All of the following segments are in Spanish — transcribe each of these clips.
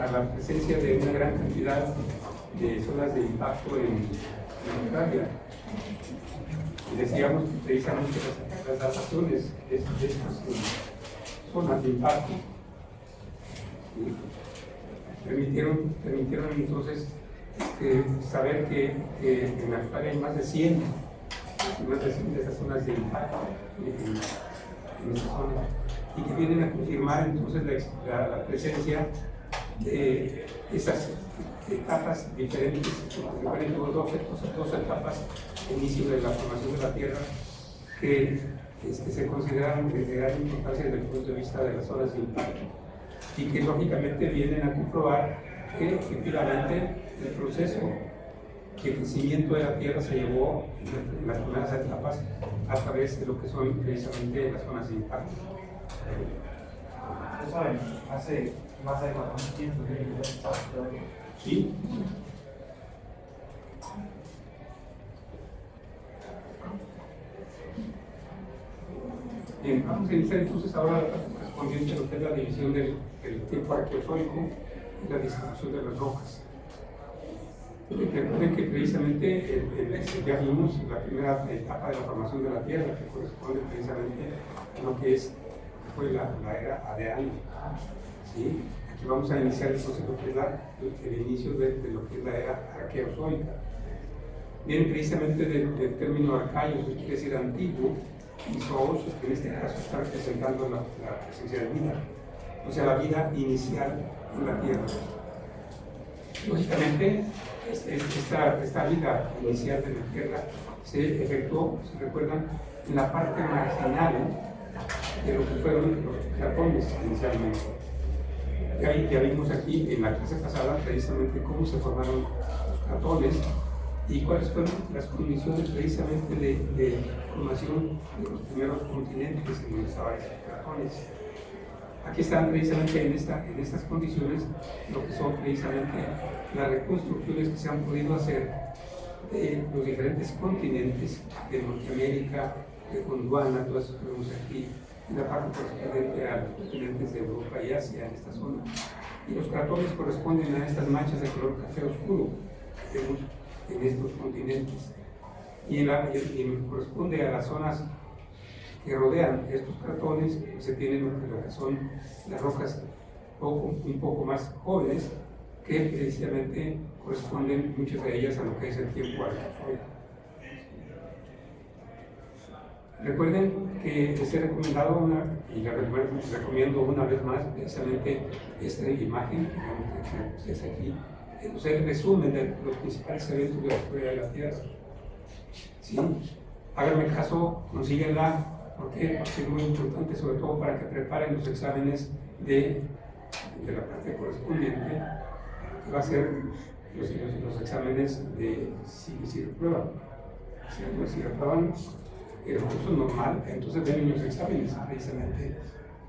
a la presencia de una gran cantidad de zonas de impacto en Australia. Y decíamos que precisamente las dataciones de estas zonas de impacto permitieron entonces saber que en Australia hay más de 100 de esas zonas de impacto en esa zona, y que vienen a confirmar entonces la presencia de esas etapas diferentes, dos etapas de inicio de la formación de la Tierra que se consideran de gran importancia desde el punto de vista de las zonas de impacto, y que lógicamente vienen a comprobar que efectivamente el proceso de crecimiento de la Tierra se llevó en las primeras etapas a través de lo que son precisamente las zonas de impacto. ¿Ustedes saben, hace más de 400 años? Sí. Bien, vamos a iniciar entonces ahora la parte correspondiente a lo que es la división del tiempo arqueozoico y la distribución de las rocas. Recuerden que precisamente ya vimos la primera etapa de la formación de la Tierra, que corresponde precisamente a lo que fue la era adeana. ¿Sí? Aquí vamos a iniciar entonces lo que es el inicio de lo que es la era arqueozoica. Viene precisamente del término arcaicos, que quiere decir antiguo, y zoos, que en este caso está representando la presencia de vida, o sea, la vida inicial en la Tierra. Lógicamente, esta vida inicial de la Tierra se efectuó, si recuerdan, en la parte marginal de lo que fueron los cratones inicialmente. Ya vimos aquí en la clase pasada precisamente cómo se formaron los cratones y cuáles fueron las condiciones precisamente de formación de los primeros continentes en donde estaban esos cratones. Aquí están precisamente en estas condiciones lo que son precisamente las reconstrucciones que se han podido hacer de los diferentes continentes de Norteamérica, de Gondwana, todo eso que vemos aquí, en la parte correspondiente a los continentes de Europa y Asia, en esta zona. Y los cratones corresponden a estas manchas de color café oscuro que vemos en estos continentes. Y corresponde a las zonas que rodean estos cratones, pues se tienen lo que son las rocas un poco más jóvenes, que precisamente corresponden muchas de ellas a lo que es el tiempo arqueozoico. Recuerden que les he recomendado y les recomiendo una vez más precisamente esta imagen que es aquí, que es el resumen de los principales eventos de la historia de la Tierra. ¿Sí? Háganme caso, consíguenla. ¿Por qué? Porque es muy importante, sobre todo para que preparen los exámenes de la parte correspondiente, que va a ser los exámenes de si reprueban. Si reprueban el curso normal, entonces ven los exámenes precisamente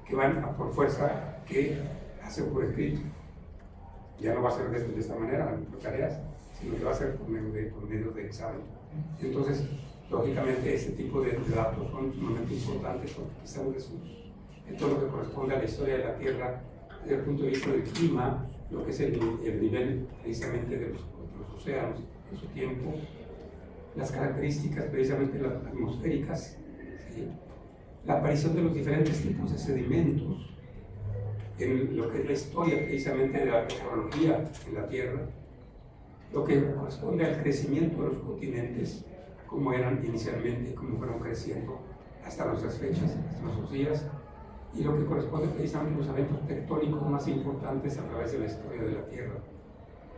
que van a por fuerza que hacen por escrito. Ya no va a ser de esta manera, por tareas, sino que va a ser por medio de examen. Entonces, lógicamente, este tipo de datos son sumamente importantes porque quizá en todo lo que corresponde a la historia de la Tierra desde el punto de vista del clima, lo que es el nivel precisamente de los océanos en su tiempo, las características precisamente las atmosféricas, ¿sí? La aparición de los diferentes tipos de sedimentos en lo que es la historia precisamente de la geología en la Tierra, lo que corresponde al crecimiento de los continentes, cómo eran inicialmente y cómo fueron creciendo hasta nuestras fechas, hasta nuestros días, y lo que corresponde precisamente a los eventos tectónicos más importantes a través de la historia de la Tierra.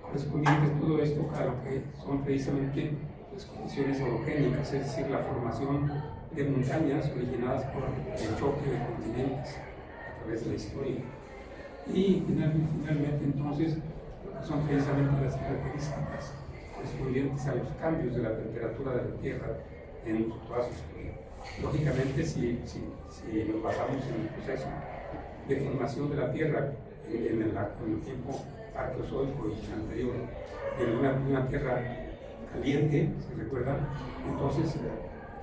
Correspondientes todo esto a lo que son precisamente las condiciones orogénicas, es decir, la formación de montañas originadas por el choque de continentes a través de la historia. Y finalmente entonces, lo que son precisamente las características correspondientes a los cambios de la temperatura de la Tierra en toda su historia. Lógicamente, si nos basamos en el proceso de formación de la Tierra en el tiempo arqueozoico y anterior, en una Tierra caliente, si recuerdan, entonces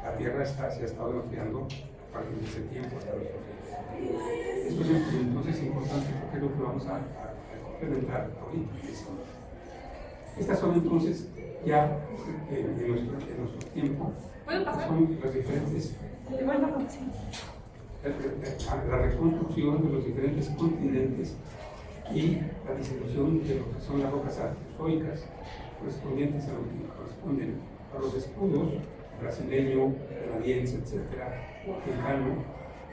la Tierra se ha estado enfriando a partir de ese tiempo hasta los días. Esto es entonces importante porque es lo que vamos a implementar ahorita. Estas son entonces ya en nuestro tiempo, son los diferentes, la reconstrucción de los diferentes continentes y la distribución de lo que son las rocas arqueozoicas correspondientes a lo que corresponden a los escudos brasileño, canadiense, etcétera, africano,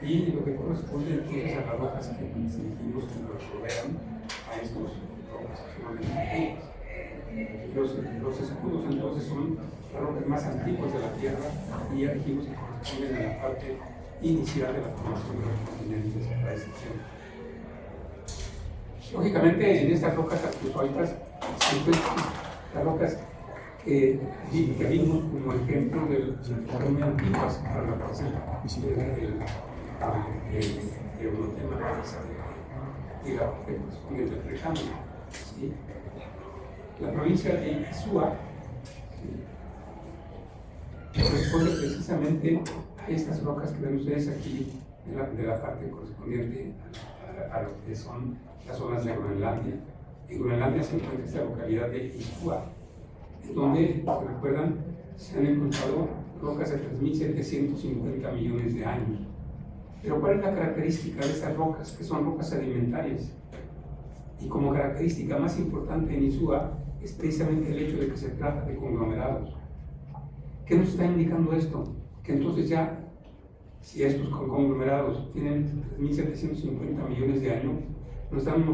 y lo que corresponde entonces a las rocas que dijimos que nos rodean a estos rocas que son los escudos entonces son las rocas más antiguas de la Tierra y ya dijimos que corresponden a la parte inicial de la formación de los continentes a ese tiempo. Lógicamente en estas rocas arqueozoicas se encuentran las rocas que vimos como ejemplo de las muy antiguas para la base el monotema y la parte correspondiente al recambio. ¿Sí? La provincia de Izúa corresponde precisamente a estas rocas que ven ustedes aquí de la parte correspondiente a lo que son las zonas de Groenlandia. En Groenlandia se encuentra esta localidad de Izúa, donde, si recuerdan, se han encontrado rocas de 3.750 millones de años. Pero ¿cuál es la característica de estas rocas? Que son rocas sedimentarias. Y como característica más importante en Izúa es precisamente el hecho de que se trata de conglomerados. ¿Qué nos está indicando esto? Que entonces ya, si estos conglomerados tienen 3.750 millones de años, nos están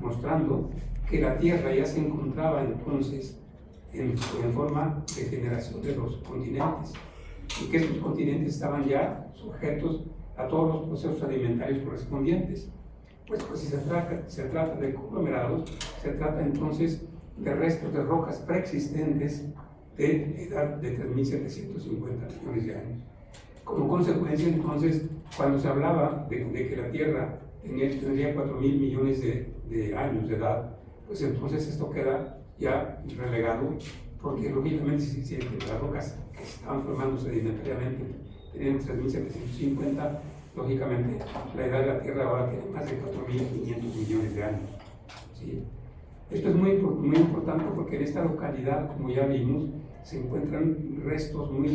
mostrando que la Tierra ya se encontraba entonces en forma de generación de los continentes y que estos continentes estaban ya sujetos a todos los procesos alimentarios correspondientes. Pues si se trata de conglomerados, se trata entonces de restos de rocas preexistentes de edad de 3.750 millones de años. Como consecuencia, entonces, cuando se hablaba de que la Tierra tendría 4.000 millones de años de edad, pues entonces esto queda ya relegado, porque lógicamente si las rocas que estaban formando sedimentariamente tenían 3.750, lógicamente la edad de la Tierra ahora tiene más de 4.500 millones de años. ¿Sí? Esto es muy importante porque en esta localidad, como ya vimos, se encuentran restos muy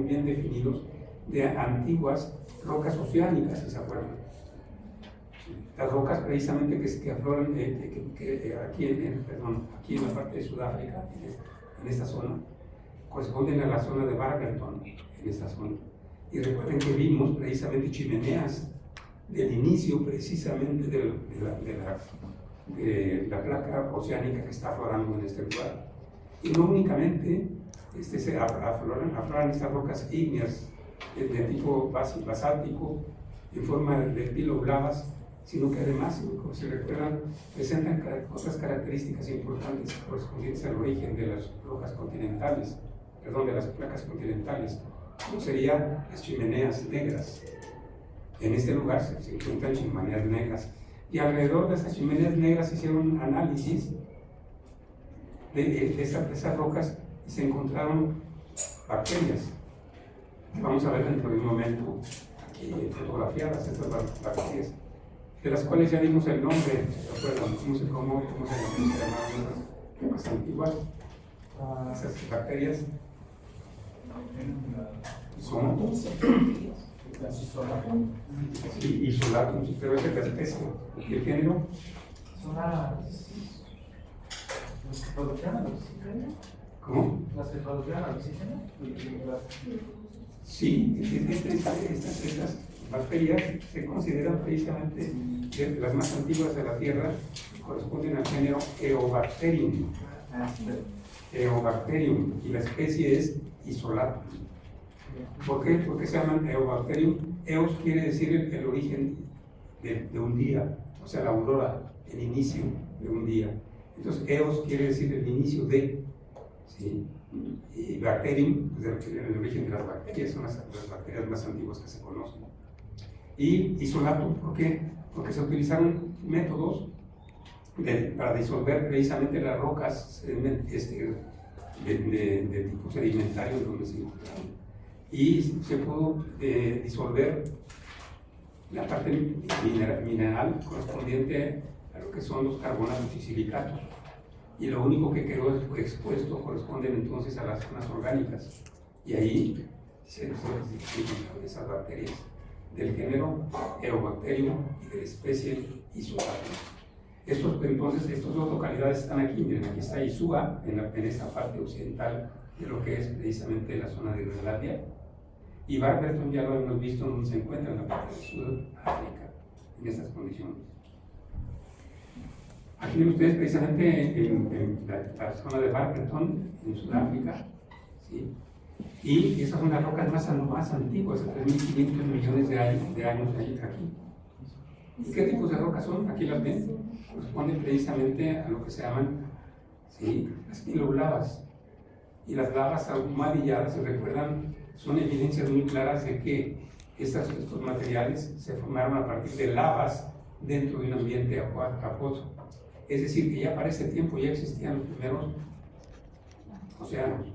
bien definidos de antiguas rocas oceánicas, si se acuerdan. Las rocas precisamente que afloran aquí en la parte de Sudáfrica, en esta zona, corresponden a la zona de Barberton, en esta zona. Y recuerden que vimos precisamente chimeneas del inicio precisamente de la placa oceánica que está aflorando en este lugar. Y no únicamente se afloran estas rocas ígneas de tipo basáltico en forma de piloblavas, sino que además, como se recuerdan, presentan otras características importantes correspondientes al origen de las rocas continentales, de las placas continentales, como serían las chimeneas negras. En este lugar se encuentran chimeneas negras, y alrededor de esas chimeneas negras hicieron análisis de esas rocas y se encontraron bacterias, que vamos a ver dentro de un momento aquí fotografiadas, estas bacterias, de las cuales ya dimos el nombre, ¿se acuerdan? ¿Cómo se llamaban las rocas antiguas? Esas bacterias son isolatum, pero es la especie. ¿Y el género? Son las que producían el oxígeno. ¿Cómo? Las que producían el oxígeno. Sí, estas bacterias se consideran precisamente las más antiguas de la Tierra, corresponden al género Eobacterium. Eobacterium, y la especie es Isolatum. ¿Por qué? Porque se llaman Eobacterium. Eos quiere decir el origen de un día, o sea, la aurora, el inicio de un día. Entonces, Eos quiere decir el inicio de, ¿sí? Y Bacterium, pues el origen de las bacterias, son las bacterias más antiguas que se conocen. Y Isolatum, ¿por qué? Porque se utilizaron métodos para disolver precisamente las rocas de tipo sedimentario donde se encontraron. Y se pudo disolver la parte mineral correspondiente a lo que son los carbonatos y silicatos. Y lo único que quedó expuesto corresponden entonces a las zonas orgánicas. Y ahí se identifican esas bacterias del género Eubacterium y de la especie Isolatum. Entonces, estas dos localidades están aquí. Miren, aquí está Isua, en esta parte occidental de lo que es precisamente la zona de Groenlandia. Y Warburton ya lo hemos visto donde se encuentra, en la parte de Sudáfrica, en estas condiciones. Aquí ven ustedes precisamente en la zona de Warburton, en Sudáfrica, ¿sí? Y esas son las rocas más antiguas, de 3.500 millones de años aquí. ¿Y qué tipos de rocas son? Aquí las ven. Corresponden precisamente a lo que se llaman, ¿sí?, las pilolavas. Y las lavas ahumadilladas, se recuerdan, son evidencias muy claras de que estos materiales se formaron a partir de lavas dentro de un ambiente acuoso. Es decir, que ya para ese tiempo ya existían los primeros océanos.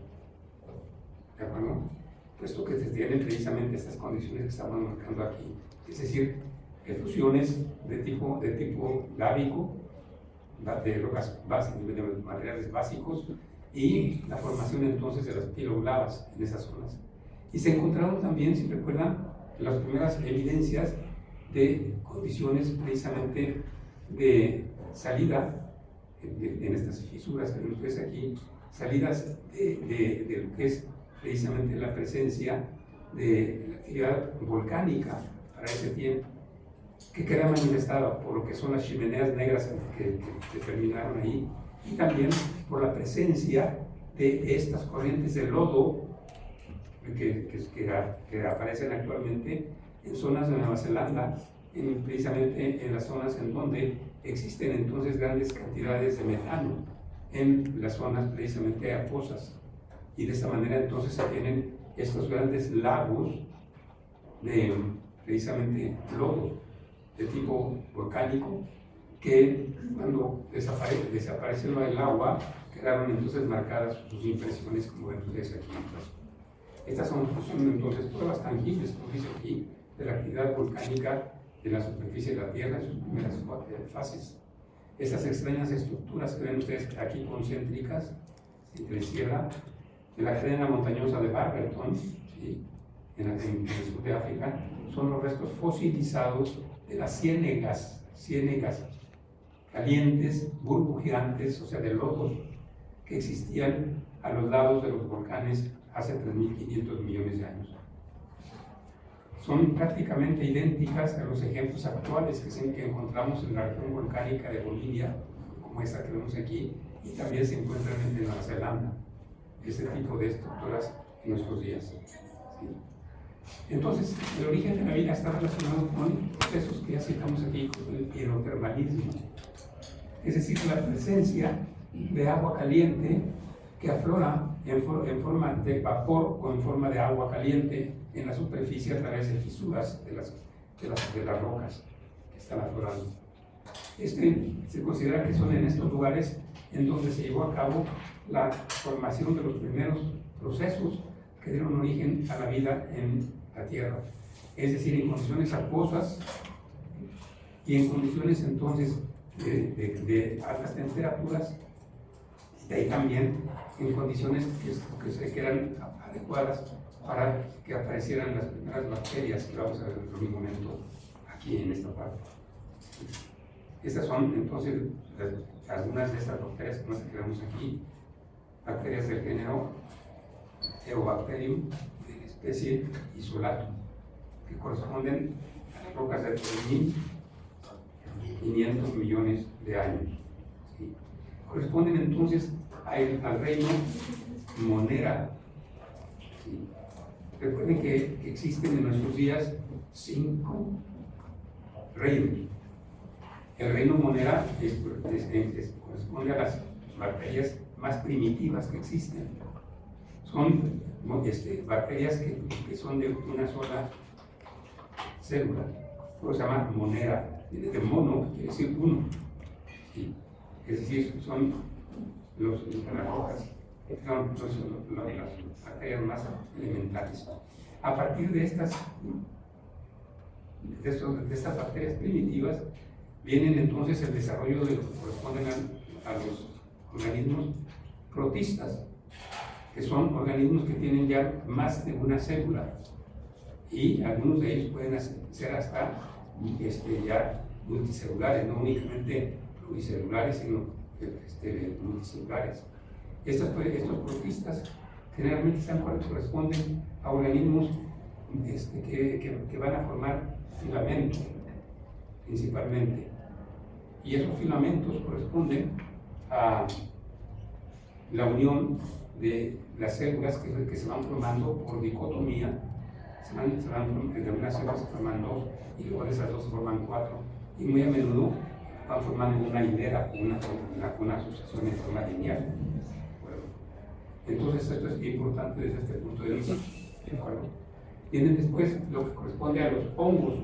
¿De acuerdo? Puesto que se tienen precisamente estas condiciones que estamos marcando aquí. Es decir, efusiones de tipo lábico, de rocas básicas, de materiales básicos, y la formación entonces de las pilolavas en esas zonas. Y se encontraron también, si recuerdan, las primeras evidencias de condiciones precisamente de salida en estas fisuras que ven ustedes aquí, salidas de lo que es precisamente la presencia de la actividad volcánica para ese tiempo, que queda manifestada por lo que son las chimeneas negras que terminaron ahí, y también por la presencia de estas corrientes de lodo que aparecen actualmente en zonas de Nueva Zelanda, precisamente en las zonas en donde existen entonces grandes cantidades de metano, en las zonas precisamente acuosas. Y de esta manera entonces se tienen estos grandes lagos de precisamente lodo de tipo volcánico, que cuando desapareció el agua, quedaron entonces marcadas sus impresiones, como ven ustedes aquí. Estas son entonces pruebas tangibles, como dice aquí, de la actividad volcánica de la superficie de la Tierra en sus primeras fases. Estas extrañas estructuras que ven ustedes aquí concéntricas, entre sierra, de la cadena montañosa de Warburton, ¿sí?, en el sur de África, son los restos fosilizados de las ciénegas calientes, burbujeantes, o sea, de lodos, que existían a los lados de los volcanes hace 3.500 millones de años. Son prácticamente idénticas a los ejemplos actuales que encontramos en la región volcánica de Bolivia, como esta que vemos aquí, y también se encuentran en Nueva Zelanda, este tipo de estructuras en nuestros días. ¿Sí? Entonces, el origen de la vida está relacionado con procesos que ya citamos aquí, con el hidrotermalismo, es decir, la presencia de agua caliente que aflora en forma de vapor o en forma de agua caliente en la superficie a través de fisuras de las rocas que están aflorando. Se considera que son en estos lugares en donde se llevó a cabo la formación de los primeros procesos que dieron origen a la vida en la Tierra, es decir, en condiciones acuosas y en condiciones entonces de altas temperaturas, y de ahí también en condiciones que eran adecuadas para que aparecieran las primeras bacterias que vamos a ver en otro momento aquí en esta parte. Estas son entonces algunas de estas bacterias que vemos aquí, bacterias del género Eubacterium y de la especie Isolatum, que corresponden a las rocas de 3.500 millones de años. ¿Sí? Corresponden entonces al reino Monera. ¿Sí? Recuerden que existen en nuestros días 5 reinos. El reino Monera corresponde a las bacterias más primitivas que existen. Son bacterias que son de una sola célula, por eso se llama Monera, viene de mono, quiere decir uno. ¿Sí? Es decir, son las rocas, son las bacterias más elementales. A partir de estas bacterias primitivas Vienen entonces el desarrollo de lo que corresponden a los organismos protistas, que son organismos que tienen ya más de una célula, y algunos de ellos pueden ser hasta ya multicelulares, no únicamente pluricelulares, sino multicelulares. Estos protistas generalmente corresponden a organismos que van a formar filamentos principalmente, y esos filamentos corresponden a la unión de las células que se van formando por dicotomía. De una célula se forman dos, y luego de esas dos se forman cuatro, y muy a menudo van formando una hilera o una asociación en forma lineal. Bueno, entonces esto es importante desde este punto de vista. ¿De acuerdo? Vienen después lo que corresponde a los hongos,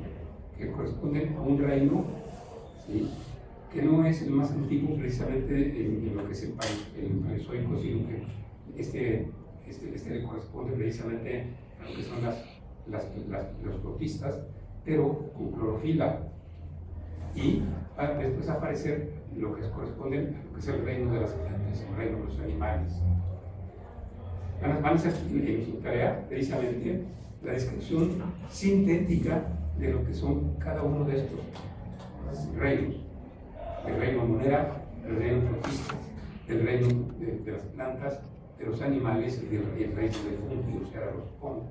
que corresponden a un reino, ¿sí?, que no es el más antiguo precisamente en lo que es el Paleozoico, sino que este le corresponde precisamente a lo que son los protistas, pero con clorofila. Y después aparecer lo que corresponde a lo que es el reino de las plantas, el reino de los animales. Van a hacer en su tarea precisamente la descripción sintética de lo que son cada uno de estos reinos: el reino monera, el reino protista, el reino de las plantas, de los animales y el reino del fungi, o sea, los hongos.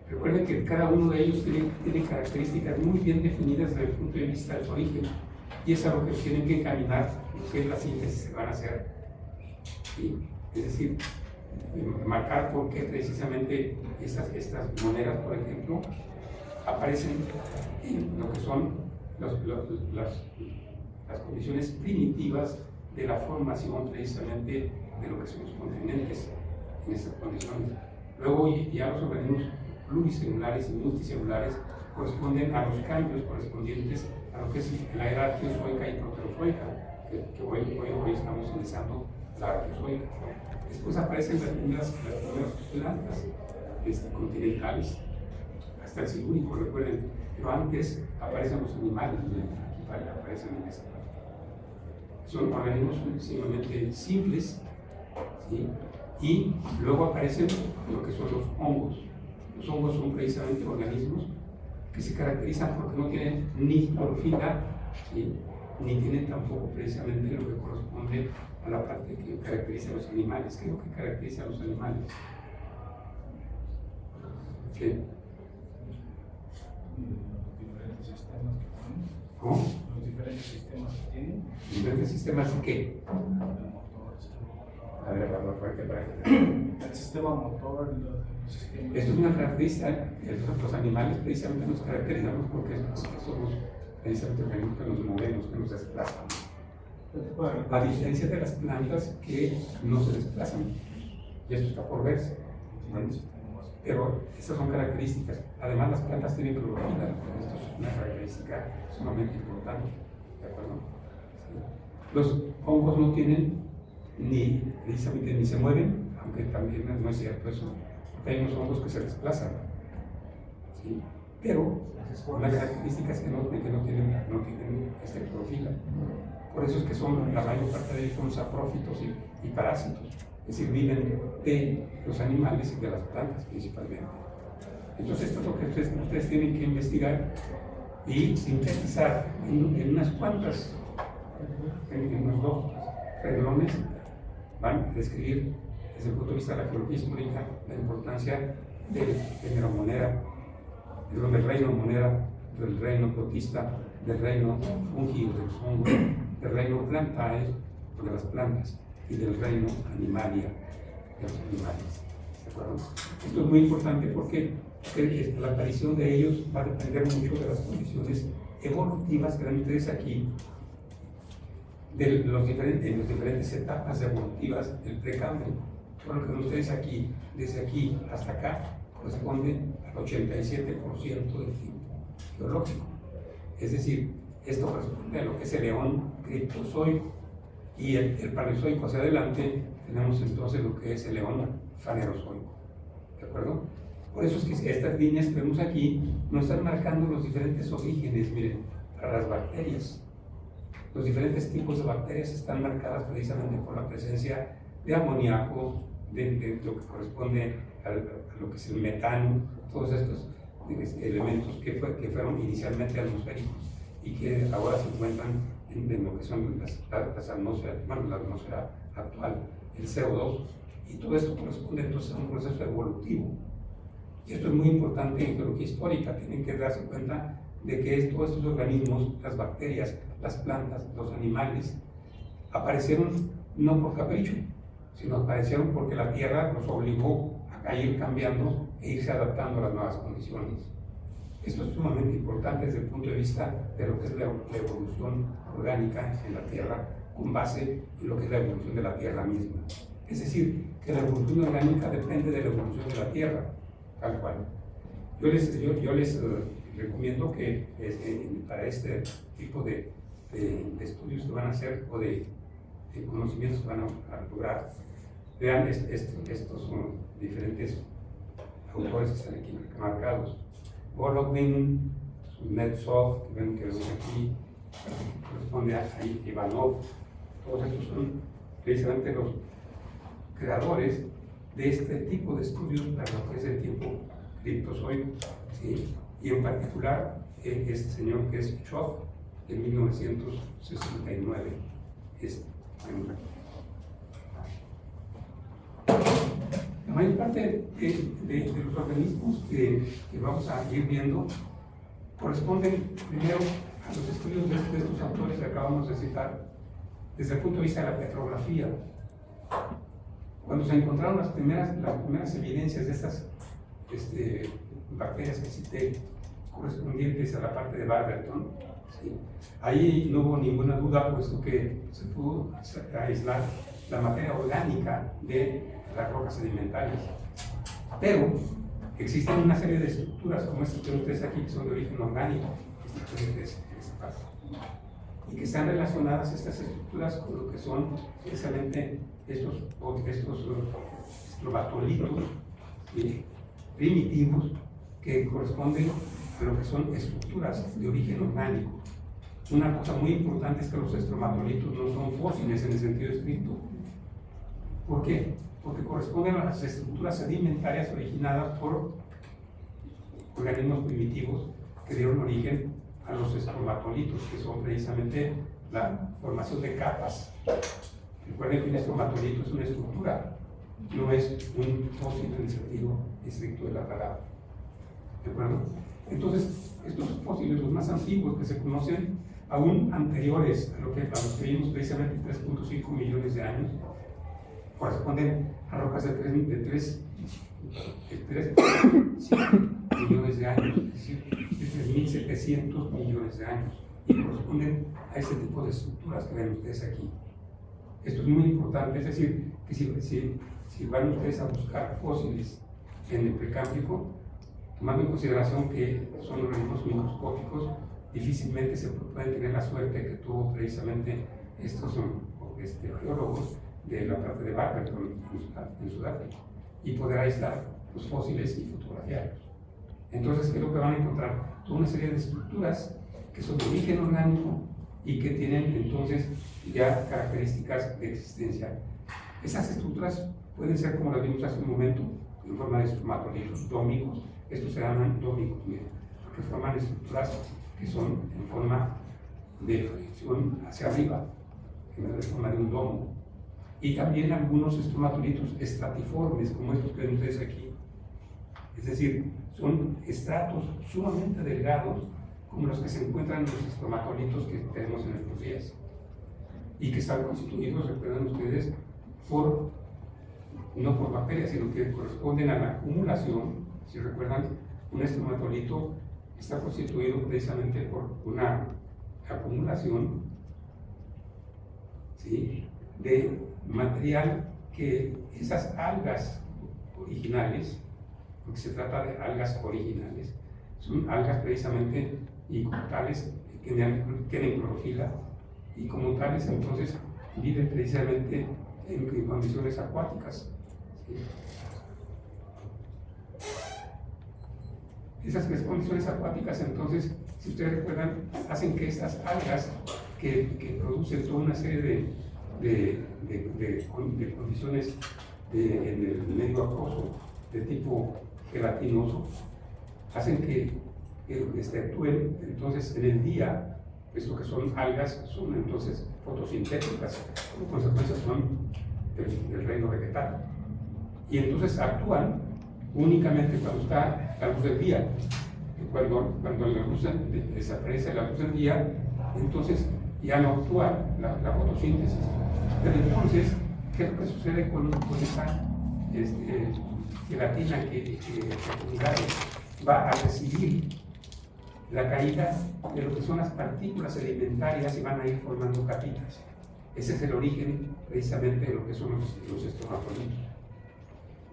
Recuerden que cada uno de ellos tiene características muy bien definidas desde el punto de vista de su origen, y es a lo que tienen que encaminar, que es la síntesis que van a hacer. ¿Sí? Es decir, marcar por qué precisamente estas monedas, por ejemplo, aparecen en lo que son las condiciones primitivas de la formación precisamente de lo que son los continentes en estas condiciones. Luego ya los organismos pluricelulares y multicelulares corresponden a los cambios correspondientes a lo que es la era arqueozoica y proterozoica, que hoy estamos utilizando la arqueozoica. Después aparecen las primeras plantas continentales, hasta el silúrico, recuerden, pero antes aparecen los animales, aquí aparecen en esa parte. Son organismos sumamente simples, ¿sí? Y luego aparecen lo que son los hongos. Los hongos son precisamente organismos que se caracterizan porque no tienen ni clorofila, ¿sí?, ni tienen tampoco precisamente lo que corresponde a la parte que caracteriza a los animales. ¿Qué es lo que caracteriza a los animales? ¿Qué? Los diferentes sistemas que tienen. ¿Cómo? Los diferentes sistemas que tienen. ¿Diferentes sistemas de qué? El motor, el sistema motor. A ver, habla fuerte para que... El sistema motor, los sistemas. Esto es una característica. Los animales precisamente nos caracterizamos porque somos precisamente organismos que nos movemos, que nos desplazan. A diferencia de las plantas que no se desplazan. Y esto está por verse. Pero estas son características. Además, las plantas tienen clorofila. Esto es una característica sumamente importante. ¿De acuerdo? Sí. Los hongos no tienen precisamente ni se mueven, aunque también no es cierto eso, porque hay unos hongos que se desplazan. ¿Sí? Pero una característica es que no tienen clorofila. Por eso es que la mayor parte de ellos son saprófitos y parásitos. Es decir, viven de los animales y de las plantas principalmente. Entonces esto es lo que ustedes tienen que investigar y sintetizar en unas cuantas, en unos 2 renglones. Van a describir desde el punto de vista de la geología histórica la importancia del género monera, del reino monera, del reino protista, del reino fungi, de los hongos, del reino plantae, de las plantas, y del reino animalia, de los animales. ¿De acuerdo? Esto es muy importante porque la aparición de ellos va a depender mucho de las condiciones evolutivas que dan ustedes aquí, de las diferentes etapas evolutivas del Precámbrico. Lo que ven ustedes aquí, desde aquí hasta acá, corresponde al 87% del tiempo geológico. Es decir, esto corresponde a lo que es el Eón criptozoico, y el Paleozoico hacia adelante tenemos entonces lo que es el Eón fanerozoico. ¿De acuerdo? Por eso es que estas líneas que vemos aquí nos están marcando los diferentes orígenes. Miren, para las bacterias. Los diferentes tipos de bacterias están marcadas precisamente por la presencia de amoníaco, de lo que corresponde a lo que es el metano, todos estos elementos que fueron inicialmente atmosféricos y que ahora se encuentran en lo que son las atmósferas, bueno, la atmósfera actual, el CO2, y todo esto corresponde entonces a un proceso evolutivo. Y esto es muy importante en geología histórica, tienen que darse cuenta de que todos estos organismos, las bacterias, las plantas, los animales, aparecieron no por capricho, sino aparecieron porque la Tierra los obligó a ir cambiando e irse adaptando a las nuevas condiciones. Esto es sumamente importante desde el punto de vista de lo que es la evolución orgánica en la Tierra, con base en lo que es la evolución de la Tierra misma. Es decir, que la evolución orgánica depende de la evolución de la Tierra, tal cual. Yo les recomiendo que para este tipo de estudios que van a hacer o de conocimientos que van a lograr, vean estos son diferentes autores que están aquí marcados. Borodin, Netsov, que ven aquí, corresponde a Ivanov. Todos estos son precisamente los creadores de este tipo de estudios para lo que es el tiempo criptozoico, ¿sí? Y en particular este señor que es Schoff, de 1969. La mayor parte de los organismos que vamos a ir viendo corresponden primero a los estudios de estos autores que acabamos de citar desde el punto de vista de la petrografía. Cuando se encontraron las primeras evidencias de estas bacterias que cité, correspondientes a la parte de Barberton, ¿sí? Ahí no hubo ninguna duda, puesto que se pudo aislar la materia orgánica de las rocas sedimentarias. Pero existen una serie de estructuras como estas que ustedes aquí, que son de origen orgánico, y que están relacionadas estas estructuras con lo que son precisamente estos estromatolitos primitivos que corresponden a lo que son estructuras de origen orgánico. Una cosa muy importante es que los estromatolitos no son fósiles en el sentido estricto. ¿Por qué? Porque corresponden a las estructuras sedimentarias originadas por organismos primitivos que dieron origen a los estromatolitos, que son precisamente la formación de capas. Recuerden que un estromatolito es una estructura, no es un fósil en el sentido estricto de la palabra. ¿De acuerdo? Entonces, estos fósiles, los más antiguos que se conocen, aún anteriores a los que vimos precisamente 3.5 millones de años, corresponden a rocas de 3 millones de años, es decir, de 3.700 millones de años, y corresponden a ese tipo de estructuras que ven ustedes aquí. Esto es muy importante, es decir, que si van ustedes a buscar fósiles en el Precámbrico, tomando en consideración que son organismos microscópicos, difícilmente se pueden tener la suerte que tuvo precisamente estos geólogos de la parte de Barberton en Sudáfrica, y poder aislar los fósiles y fotografiarlos. Entonces, ¿qué es lo que van a encontrar? Toda una serie de estructuras que son de origen orgánico y que tienen entonces ya características de existencia. Esas estructuras pueden ser, como las vimos hace un momento, en forma de estromatolitos dómicos. Estos se llaman dómicos, porque forman estructuras que son en forma de proyección hacia arriba, en forma de un domo. Y también algunos estromatolitos estratiformes, como estos que ven ustedes aquí. Es decir, son estratos sumamente delgados, como los que se encuentran en los estromatolitos que tenemos en nuestros días, y que están constituidos, recuerdan ustedes, no por bacterias, sino que corresponden a la acumulación. Si recuerdan, un estromatolito está constituido precisamente por una acumulación, ¿sí?, de material que esas algas originales, porque se trata de algas originales, son algas precisamente y como tales que tienen clorofila, y como tales entonces viven precisamente en condiciones acuáticas. ¿Sí? Esas condiciones acuáticas entonces si ustedes recuerdan, hacen que estas algas que producen toda una serie de condiciones en el medio acuoso de tipo gelatinoso, hacen que actúen entonces en el día, puesto que son algas, son entonces fotosintéticas, como consecuencia son del reino vegetal. Y entonces actúan únicamente cuando está la luz del día. Cuando la luz desaparece la luz del día, entonces ya no actúa la fotosíntesis. Pero entonces, ¿qué es lo que sucede con esa gelatina que va a recibir la caída de lo que son las partículas sedimentarias y van a ir formando capitas? Ese es el origen precisamente de lo que son los estromatolitos.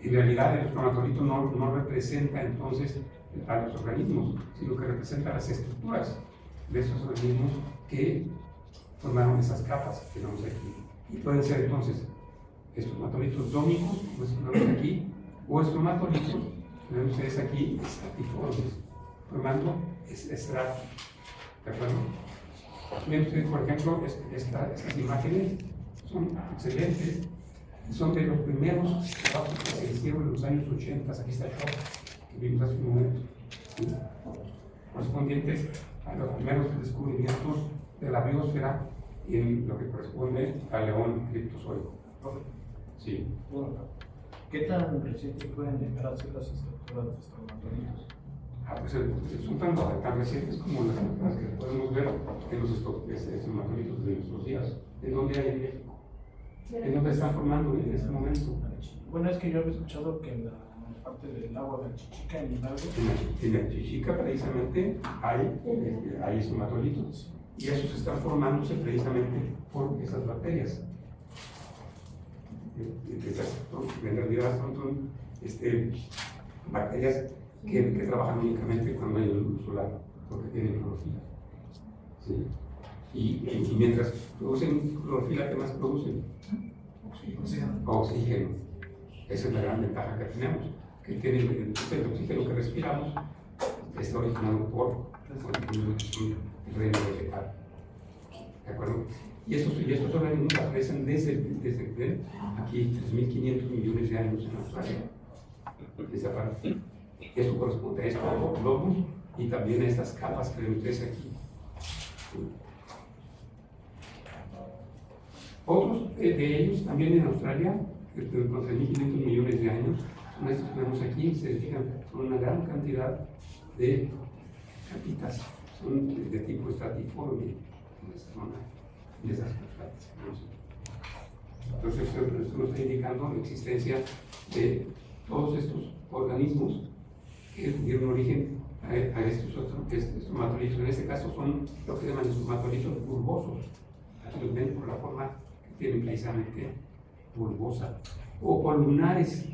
En realidad el estromatolito no representa entonces a los organismos, sino que representa las estructuras de esos organismos que formaron esas capas que vemos aquí. Y pueden ser entonces estromatolitos dómicos, como vemos aquí, o estromatolitos, como vemos ustedes aquí, estratiformes, formando estratos. ¿De acuerdo? Ven ustedes, por ejemplo, estas imágenes son excelentes. Son de los primeros trabajos que se hicieron en los años 80, aquí está Schock, que vimos hace un momento, ¿sí? Correspondientes a los primeros descubrimientos de la biosfera en lo que corresponde al león criptozoico. Sí. Bueno, ¿qué tan recientes pueden llegar a ser las estructuras de estromatolitos? Pues son tan recientes como las que podemos ver en los estromatolitos de nuestros días. ¿En dónde hay en México? ¿En dónde están formando en este momento? Bueno, es que yo había escuchado que en la parte del agua de Chichica, en Hidalgo. En la Chichica precisamente hay estromatolitos y esos están formándose precisamente por esas bacterias. En realidad son bacterias que trabajan únicamente cuando hay luz solar, porque tienen clorofila. ¿Sí? Y mientras producen clorofila, ¿qué más producen? Oxígeno. Esa es la gran ventaja que tenemos, que el oxígeno que respiramos está originado por el reino vegetal. ¿De acuerdo? Y estos organismos aparecen desde aquí 3.500 millones de años en Australia. Esa parte. Esto corresponde a estos globos y también a estas capas que ven ustedes aquí. Otros de ellos, también en Australia, con 3.500 millones de años, son estos que vemos aquí, se fijan, son una gran cantidad de capitas, son de tipo estratiforme en esta zona, de esas capitas. Entonces, esto nos está indicando la existencia de todos estos organismos que dieron origen a estos estromatolitos. En este caso son lo que se llaman estromatolitos bulbosos. Aquí los ven por la forma que tienen precisamente bulbosa. O columnares,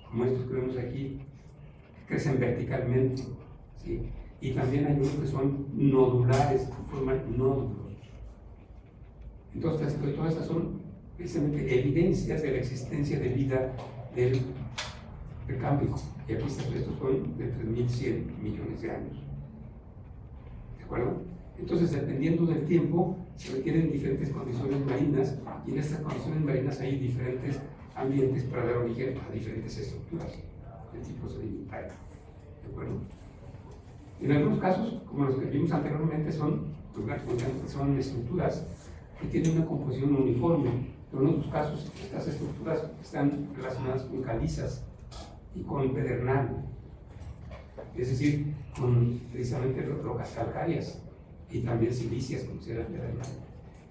como estos que vemos aquí, que crecen verticalmente. ¿Sí? Y también hay unos que son nodulares, que forman nódulos. Entonces, todas estas son precisamente evidencias de la existencia de vida del Cámbrico. Y aquí estos son de 3.100 millones de años. ¿De acuerdo? Entonces, dependiendo del tiempo, se requieren diferentes condiciones marinas, y en estas condiciones marinas hay diferentes ambientes para dar origen a diferentes estructuras de tipo sedimentario. ¿De acuerdo? En algunos casos, como los que vimos anteriormente, son estructuras que tienen una composición uniforme, pero en otros casos estas estructuras están relacionadas con calizas y con pedernal, es decir, con precisamente rocas calcáreas y también silíceas, como se llama pedernal.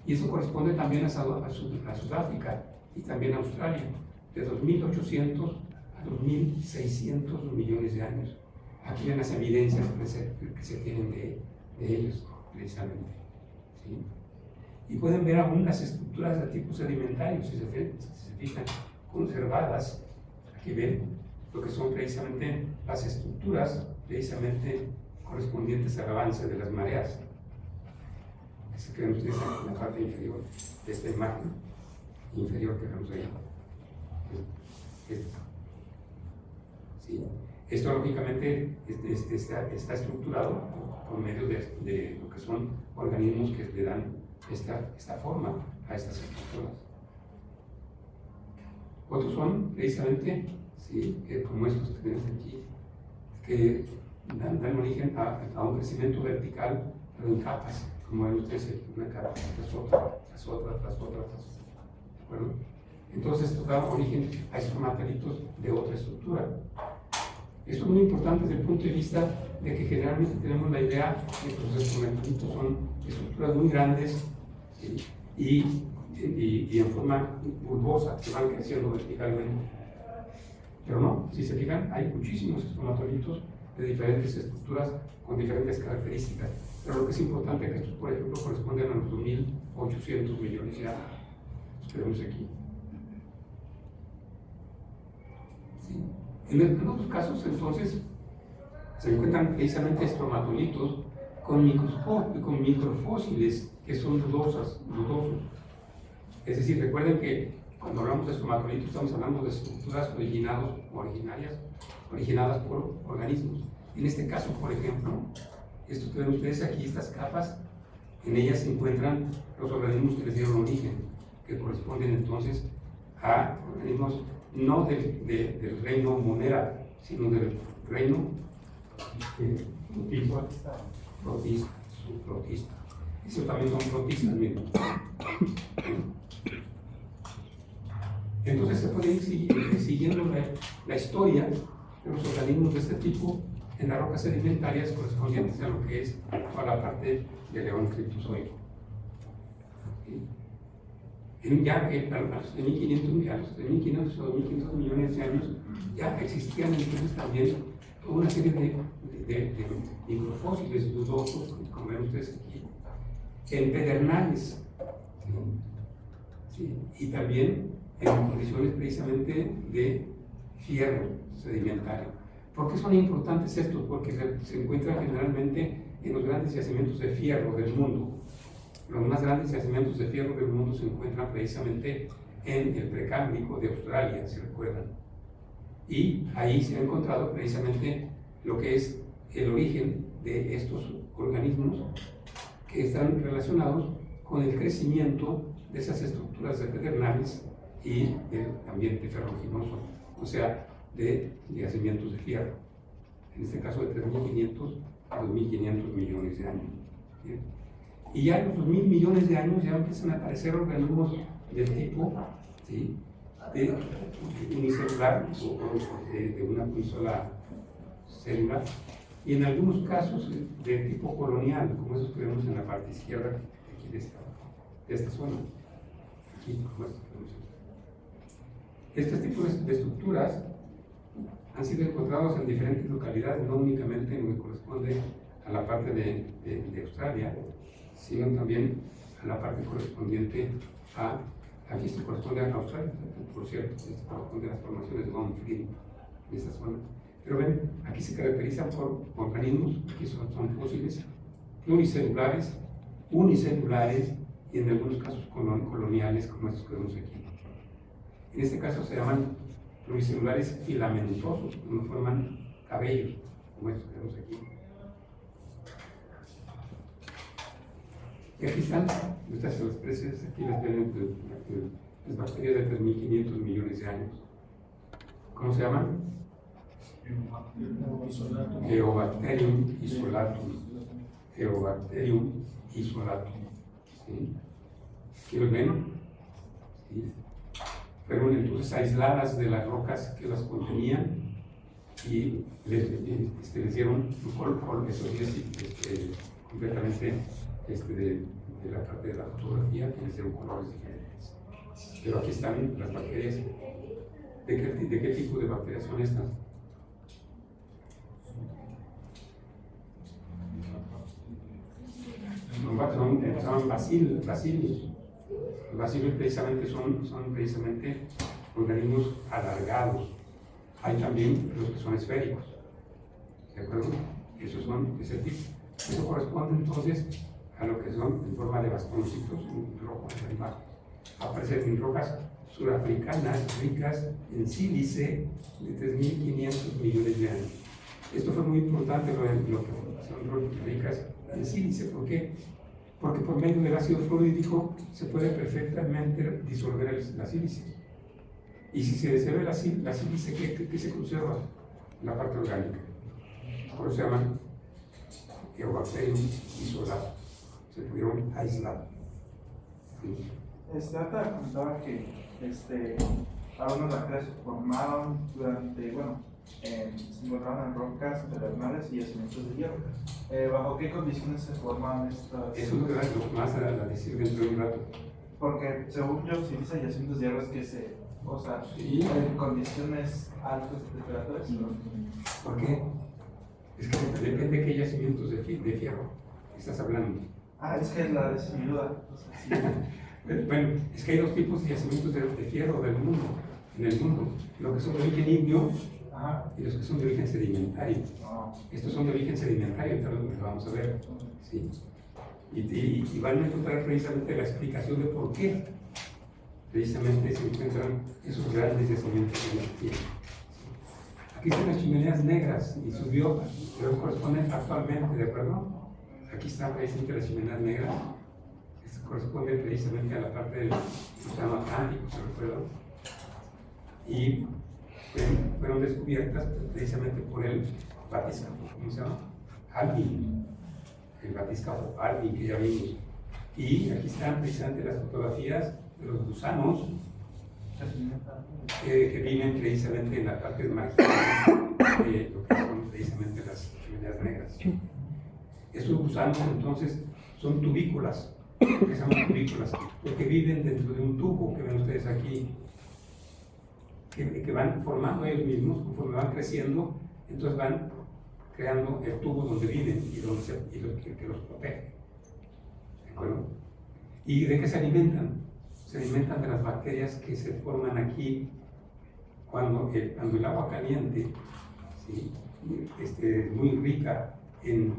Y eso corresponde también a Sudáfrica y también a Australia, de 2.800 a 2.600 millones de años. Aquí ven las evidencias que se tienen de ellos, precisamente. ¿Sí? Y pueden ver aún las estructuras de tipo sedimentario, si se fijan, conservadas. Aquí ven lo que son precisamente las estructuras precisamente correspondientes al avance de las mareas. Eso que ven ustedes en la parte inferior de esta imagen inferior que vemos ahí. ¿Sí? Esto lógicamente está estructurado por medio de lo que son organismos que le dan esta forma a estas estructuras. Otros son precisamente, ¿sí?, como estos que tenemos aquí, que dan origen a un crecimiento vertical, pero en capas, como ven ustedes, una capa tras otra, tras otra, tras otra, tras otra. ¿De acuerdo? Entonces esto da origen a estromatolitos de otra estructura. Esto es muy importante desde el punto de vista de que generalmente tenemos la idea de que los estromatolitos son estructuras muy grandes, ¿sí?, y en forma bulbosa, que van creciendo verticalmente. Pero no, si se fijan, hay muchísimos estromatolitos de diferentes estructuras con diferentes características. Pero lo que es importante es que estos, por ejemplo, corresponden a los 2.800 millones de años. Que vemos aquí. ¿Sí? En otros casos, entonces, se encuentran precisamente estromatolitos con microfósiles que son dudosos. Es decir, recuerden que cuando hablamos de estromatolitos estamos hablando de estructuras originadas por organismos. En este caso, por ejemplo, esto que ven ustedes aquí, estas capas, en ellas se encuentran los organismos que les dieron origen, que corresponden entonces a organismos no del reino Monera, sino del reino subprotista. Eso también son protistas, miren. Entonces se puede ir siguiendo la historia de los organismos de este tipo en las rocas sedimentarias correspondientes a lo que es toda la parte del León criptozoico. Ya a los de 1.500 o 2.500 millones de años ya existían entonces también toda una serie de microfósiles dudosos, como ven ustedes aquí, en pedernales, ¿sí? Y también en condiciones precisamente de fierro sedimentario. ¿Por qué son importantes estos? Porque se encuentran generalmente en los grandes yacimientos de fierro del mundo. Los más grandes yacimientos de fierro del mundo se encuentran precisamente en el Precámbrico de Australia, si recuerdan. Y ahí se ha encontrado precisamente lo que es el origen de estos organismos que están relacionados con el crecimiento de esas estructuras de pedernales y del ambiente ferruginoso, o sea, de yacimientos de fierro, en este caso de 3.500 a 2.500 millones de años. ¿Bien? Y ya en los 2.000 millones de años ya empiezan a aparecer organismos del tipo, ¿sí?, de unicelular o de una sola célula, y en algunos casos de tipo colonial, como esos que vemos en la parte izquierda aquí de esta zona. Aquí, como estos que vemos. Estos tipos de estructuras han sido encontrados en diferentes localidades, no únicamente en lo que corresponde a la parte de Australia, sino también a la parte correspondiente aquí se corresponde a Australia, por cierto, esto corresponde a las formaciones de Gomfrey en esta zona. Pero ven, aquí se caracterizan por organismos, aquí son fósiles, pluricelulares, unicelulares y en algunos casos coloniales, como estos que vemos aquí. En este caso se llaman pluricelulares filamentosos, no forman cabellos, como estos que vemos aquí. Y aquí están estas especies, aquí las ven las bacterias de 3.500 millones de años. ¿Cómo se llaman? Geobacterium isolatum. Geobacterium isolatum. ¿Sí? ¿Aquí los ven? ¿Sí? Fueron entonces aisladas de las rocas que las contenían y les dieron un color, eso sí es completamente de la parte de la fotografía, que les dieron colores diferentes. Pero aquí están las bacterias. ¿De qué tipo de bacterias son estas? Se llaman bacilos. Los bacilos precisamente son precisamente organismos alargados. Hay también los que son esféricos. ¿De acuerdo? Esos son ese tipo. Eso corresponde entonces a lo que son en forma de bastoncitos rojos arriba. Aparecen en rocas surafricanas ricas en sílice de 3.500 millones de años. Esto fue muy importante, lo que son ricas en sílice. ¿Por qué? Porque por medio del ácido fluorídrico se puede perfectamente disolver la sílice. Y si se disuelve la sílice, ¿qué se conserva? La parte orgánica. Por eso se llaman Eubacterium isolados. Se pudieron aislar. ¿Sí? Ahorita comentaba que algunas bacterias se formaron durante, se encontraron en rocas pedernales y yacimientos de hierro. ¿Bajo qué condiciones se forman estas? Eso es lo que más a decir dentro de un rato. Porque según yo, si dice yacimientos de hierro es que sí, en condiciones altas de temperaturas. ¿Por qué? Es que depende de qué yacimientos de fierro estás hablando. Es que es la de mi duda. Bueno, es que hay dos tipos de yacimientos de fierro en el mundo. Los que son de origen ígneo y los que son de origen sedimentario. Estos son de origen sedimentario, entonces lo vamos a ver. ¿Sí? Y van a encontrar precisamente la explicación de por qué precisamente se encuentran esos grandes yacimientos en la tierra. Aquí están las chimeneas negras y sus biomas, pero corresponden actualmente, ¿de acuerdo? Aquí están precisamente las chimeneas negras. Corresponde precisamente a la parte del Océano Atlántico, ¿se recuerdan? Y fueron descubiertas precisamente por el batiscafo, ¿cómo se llama? Alvin, el batiscafo Alvin que ya vimos. Y aquí están precisamente las fotografías de los gusanos que viven precisamente en la parte marginal de lo que son precisamente las chimeneas negras. Estos gusanos entonces son tubícolas. Que son tubícolas, porque viven dentro de un tubo que ven ustedes aquí, que van formando ellos mismos conforme van creciendo, entonces van creando el tubo donde viven y que los protege. ¿De acuerdo? ¿Y de qué se alimentan? Se alimentan de las bacterias que se forman aquí cuando el agua caliente, ¿sí? Muy rica en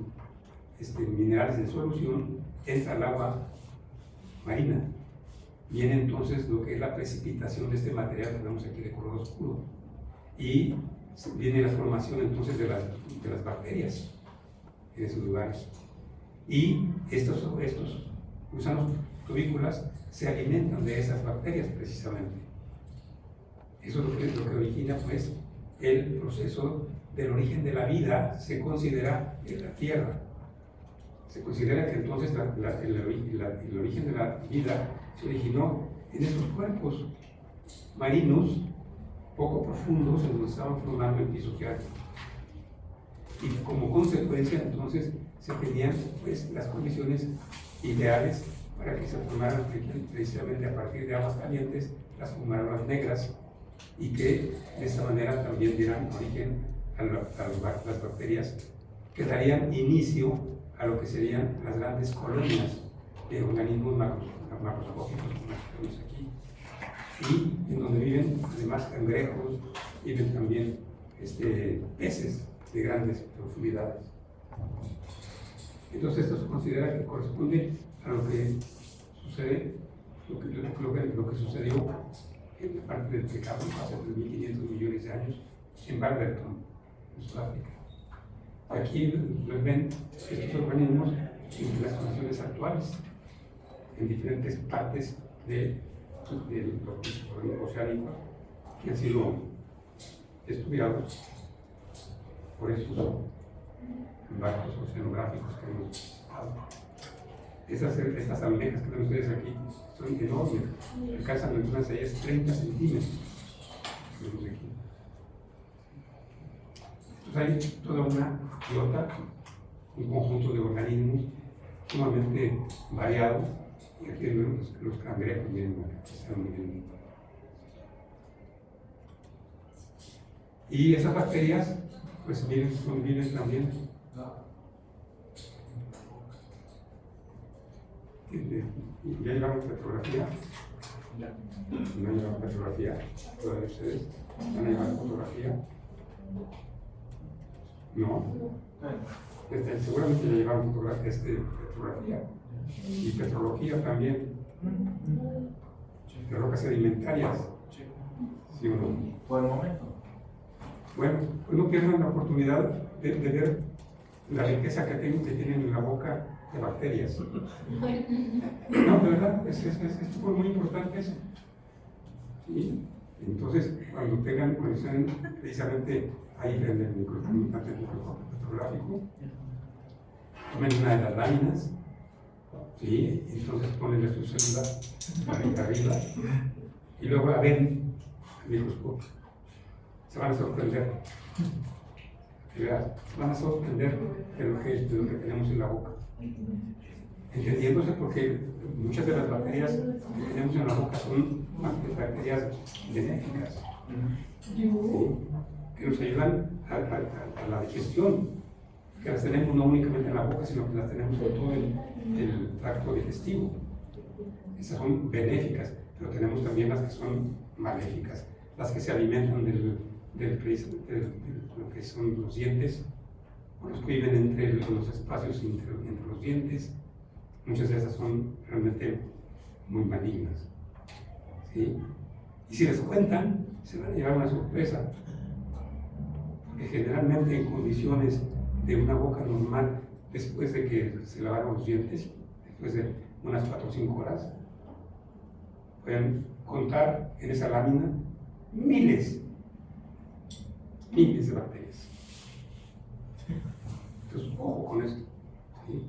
minerales en solución, entra al agua marina. Viene entonces lo que es la precipitación de este material que vemos aquí de color oscuro. Y viene la formación entonces de las bacterias en esos lugares. Y estos gusanos tubícolas se alimentan de esas bacterias precisamente. Eso es lo que origina pues el proceso del origen de la vida, se considera en la Tierra. Se considera que entonces el origen de la vida se originó en estos cuerpos marinos poco profundos en donde estaban formando el piso geológico. Y como consecuencia entonces se tenían pues las condiciones ideales para que se formaran precisamente a partir de aguas calientes las fumarolas negras y que de esta manera también dieran origen a las bacterias que darían inicio a lo que serían las grandes colonias de organismos macroscópicos como las que vemos aquí, y en donde viven además cangrejos, viven también peces de grandes profundidades. Entonces esto se considera que corresponde a lo que sucede, lo que sucedió en la parte del Precámbrico hace 3.500 millones de años en Barberton, en Sudáfrica. Aquí los ven estos organismos en las condiciones actuales, en diferentes partes del oceánico que han sido estudiados por estos barcos oceanográficos que hemos visitado. Estas almejas que ven ustedes aquí son enormes, alcanzan algunas de ellas 30 centímetros. Vemos aquí. Entonces hay toda una biota, un conjunto de organismos sumamente variado, y aquí vemos los cangrejos, miren acá, están muy bien. Y esas bacterias, pues miren, viven también. ¿Ya llevamos petrografía? ¿No llevamos petrografía? ¿Todos ustedes van a llevar fotografía? No. Seguramente ya llevaron petrografía y petrología también, de rocas sedimentarias, ¿sí o no? Por el momento. Bueno, pues no pierdan la oportunidad de ver la riqueza que tienen en la boca de bacterias. No, de verdad, es muy importante eso. ¿Sí? Entonces, cuando estén precisamente ahí en el microscopio fotográfico, tomen una de las láminas, ¿sí? Entonces ponen su célula arriba y luego la ven al microscopio. Se van a sorprender. Se van a sorprender de lo que tenemos en la boca. Entendiéndose porque muchas de las bacterias que tenemos en la boca son bacterias benéficas, ¿sí? Que nos ayudan a la digestión, que las tenemos no únicamente en la boca, sino que las tenemos en todo el tracto digestivo. Esas son benéficas, pero tenemos también las que son maléficas, las que se alimentan de lo que son los dientes, o los que viven entre los espacios entre los dientes. Muchas de esas son realmente muy malignas, ¿sí? Y si les cuentan, se van a llevar una sorpresa, porque generalmente en condiciones de una boca normal, después de que se lavaron los dientes, después de unas 4 o 5 horas, pueden contar en esa lámina miles de bacterias. Entonces, ojo con esto, ¿sí?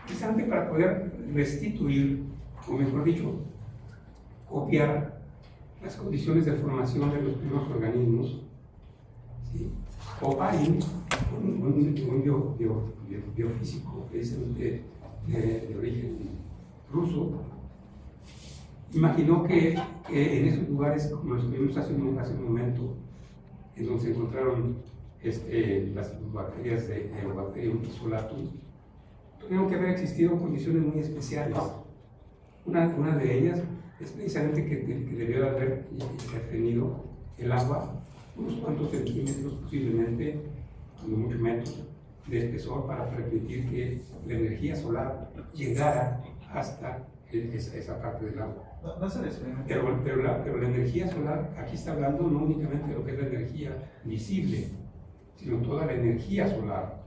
Precisamente para poder restituir, o mejor dicho, copiar las condiciones de formación de los primeros organismos, ¿sí? Oparin, un biofísico precisamente de origen ruso, imaginó que en esos lugares, como los que vimos hace un momento, en donde se encontraron las bacterias de Bacterium isolatum, tuvieron que haber existido condiciones muy especiales. Una de ellas es precisamente que debió de haber intervenido el agua unos cuantos centímetros, posiblemente, muchos metros de espesor, para permitir que la energía solar llegara hasta esa parte del agua. No se les experimenta. Pero la energía solar, aquí está hablando no únicamente de lo que es la energía visible, sino toda la energía solar.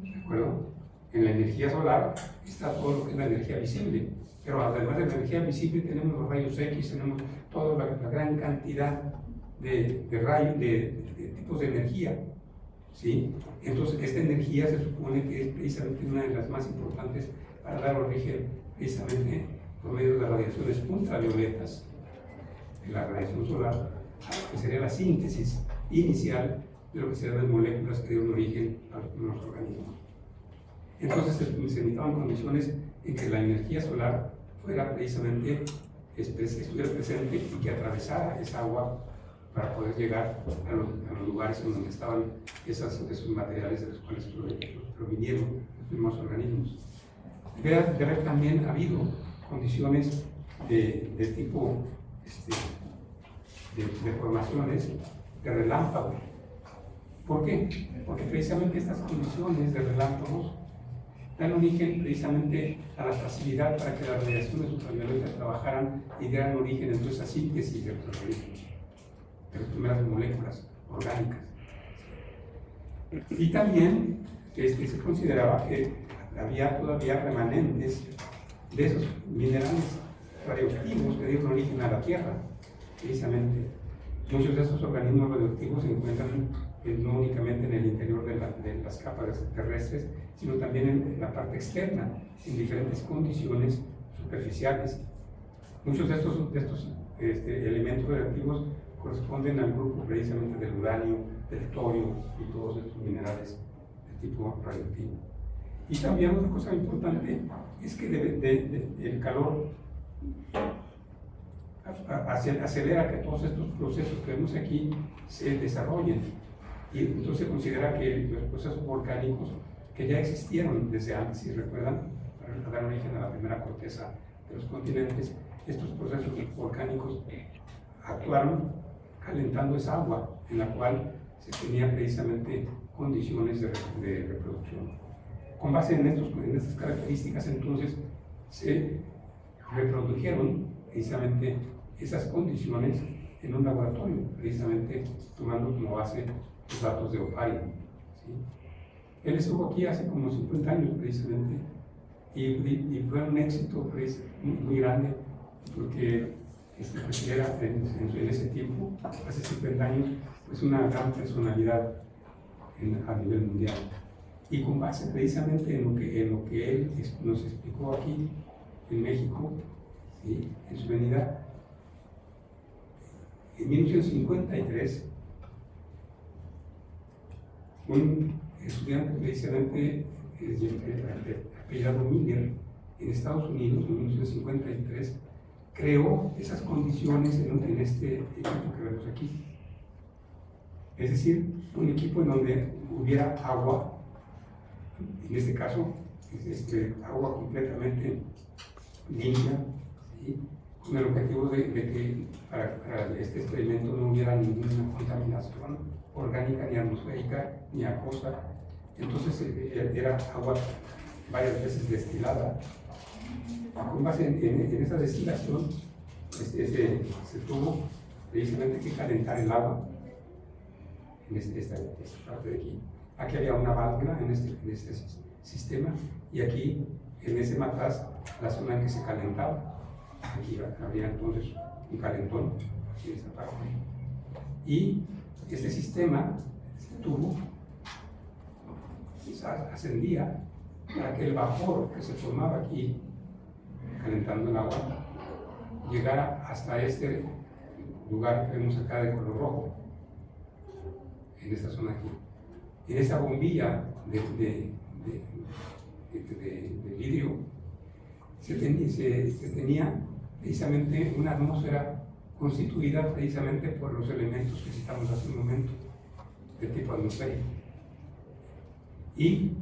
¿De acuerdo? En la energía solar está todo lo que es la energía visible, pero además de la energía visible tenemos los rayos X, tenemos toda la gran cantidad de rayos, de tipos de energía, ¿sí? Entonces esta energía se supone que es precisamente una de las más importantes para dar origen precisamente por medio de las radiaciones ultravioletas de la radiación solar, que sería la síntesis inicial de lo que serían las moléculas que dieron origen a los primeros organismos. Entonces se necesitaban condiciones en que la energía solar fuera precisamente, estuviera presente y que atravesara esa agua para poder llegar a los lugares en donde estaban esos materiales de los cuales provinieron los primeros organismos. Debe haber también habido condiciones de tipo de formaciones de relámpagos. ¿Por qué? Porque precisamente estas condiciones de relámpagos dan origen precisamente a la facilidad para que las radiaciones ultravioletas trabajaran y dieran origen entonces a síntesis de los organismos, de las primeras moléculas orgánicas. Y también se consideraba que había todavía remanentes de esos minerales radioactivos que dieron origen a la Tierra, precisamente. Muchos de esos organismos radioactivos se encuentran no únicamente en el interior de las capas terrestres, sino también en la parte externa, en diferentes condiciones superficiales. Muchos de estos elementos radioactivos corresponden al grupo precisamente del uranio, del torio y todos estos minerales de tipo radioactivo. Y también otra cosa importante es que el calor acelera que todos estos procesos que vemos aquí se desarrollen. Y entonces se considera que los procesos volcánicos que ya existieron desde antes, si recuerdan, para dar origen a la primera corteza de los continentes, estos procesos volcánicos actuaron calentando esa agua en la cual se tenían precisamente condiciones de reproducción. Con base en estas características, entonces, se reprodujeron precisamente esas condiciones en un laboratorio, precisamente tomando como base los datos de Oparin. ¿Sí? Él estuvo aquí hace como 50 años precisamente y fue un éxito pues, muy grande porque pues, era en ese tiempo, hace 50 años, pues una gran personalidad a nivel mundial. Y con base precisamente en lo que él nos explicó aquí en México, ¿sí? En su venida, en 1953, un estudiante precisamente apellidado Miller en Estados Unidos en 1953 creó esas condiciones en este equipo que vemos aquí. Es decir, un equipo en donde hubiera agua, en este caso, agua completamente limpia, ¿sí? Con el objetivo de que para este experimento no hubiera ninguna contaminación orgánica, ni atmosférica, ni acuosa. Entonces era agua varias veces destilada. Con base en esa destilación, se tuvo precisamente que calentar el agua en esta parte de aquí. Aquí había una válvula en este sistema y aquí, en ese matraz, la zona en que se calentaba. Aquí había entonces un calentón en esa parte. Y este sistema, este tubo, ascendía para que el vapor que se formaba aquí, calentando el agua, llegara hasta este lugar que vemos acá de color rojo, en esta zona aquí. En esa bombilla de vidrio se tenía precisamente una atmósfera constituida precisamente por los elementos que citamos hace un momento, de tipo atmosférico. Y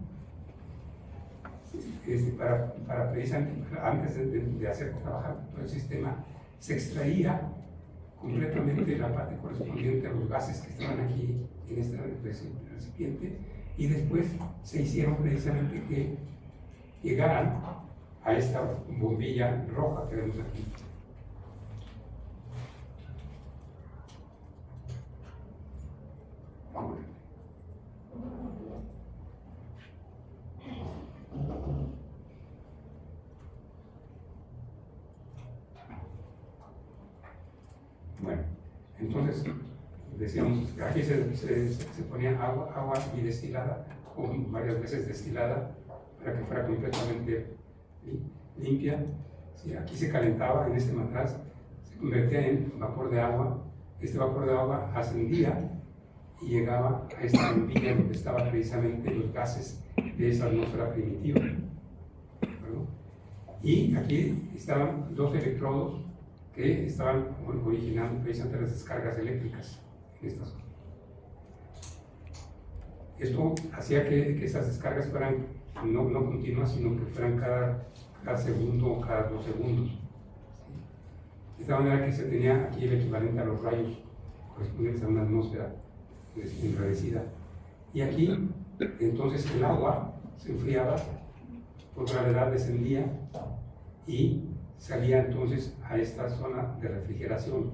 para precisamente, antes de hacer trabajar todo el sistema, se extraía completamente la parte correspondiente a los gases que estaban aquí en este recipiente, y después se hicieron precisamente que llegaran a esta bombilla roja que vemos aquí. Bueno, entonces decíamos que aquí se ponía agua bidestilada o varias veces destilada para que fuera completamente limpia. Sí, aquí se calentaba en este matraz, se convertía en vapor de agua. Este vapor de agua ascendía y llegaba a esta bombilla donde estaban precisamente los gases de esa atmósfera primitiva. ¿Verdad? Y aquí estaban dos electrodos que estaban originando precisamente las descargas eléctricas en esta zona. Esto hacía que esas descargas fueran no continuas, sino que fueran cada segundo o cada 2 segundos. ¿Sí? De esta manera que se tenía aquí el equivalente a los rayos correspondientes a una atmósfera enrarecida. Y aquí, entonces, el agua se enfriaba, por gravedad descendía y salía entonces a esta zona de refrigeración.